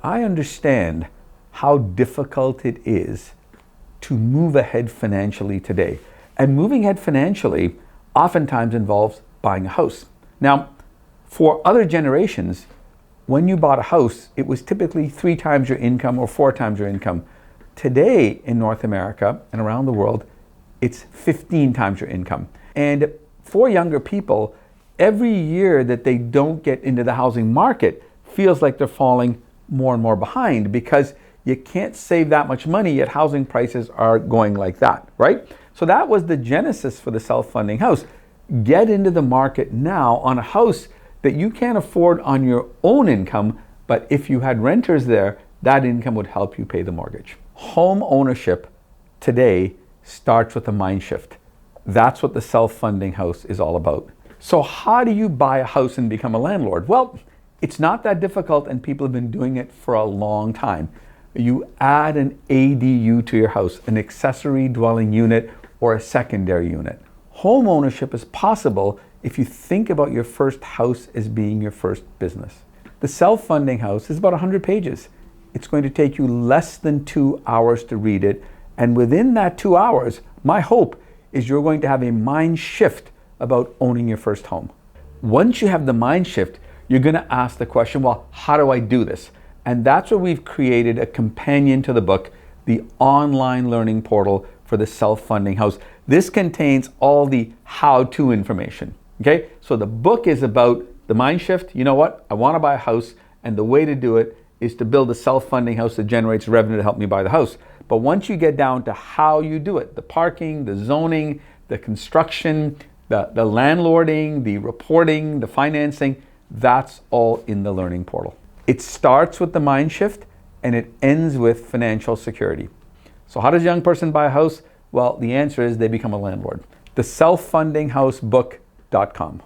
I understand how difficult it is to move ahead financially today. And moving ahead financially oftentimes involves buying a house. Now, for other generations, when you bought a house, it was typically 3 times your income or 4 times your income. Today in North America and around the world, it's 15 times your income. And for younger people, every year that they don't get into the housing market feels like they're falling more and more behind, because you can't save that much money, yet housing prices are going like that, right? So that was the genesis for the self-funding house. Get into the market now on a house that you can't afford on your own income, but if you had renters there, that income would help you pay the mortgage. Home ownership today starts with a mind shift. That's what the self-funding house is all about. So how do you buy a house and become a landlord? Well, it's not that difficult, and people have been doing it for a long time. You add an ADU to your house, an accessory dwelling unit or a secondary unit. Home ownership is possible if you think about your first house as being your first business. The self-funding house is about 100 pages. It's going to take you less than 2 hours to read it. And within that 2 hours, my hope is you're going to have a mind shift about owning your first home. Once you have the mind shift, you're going to ask the question, well, how do I do this? And that's where we've created a companion to the book, the online learning portal for the self-funding house. This contains all the how-to information. Okay, so the book is about the mind shift. You know what? I want to buy a house, and the way to do it is to build a self-funding house that generates revenue to help me buy the house. But once you get down to how you do it, the parking, the zoning, the construction, the landlording, the reporting, the financing, that's all in the learning portal. It starts with the mind shift and it ends with financial security. So how does a young person buy a house? Well, the answer is they become a landlord. The self-funding house book.com.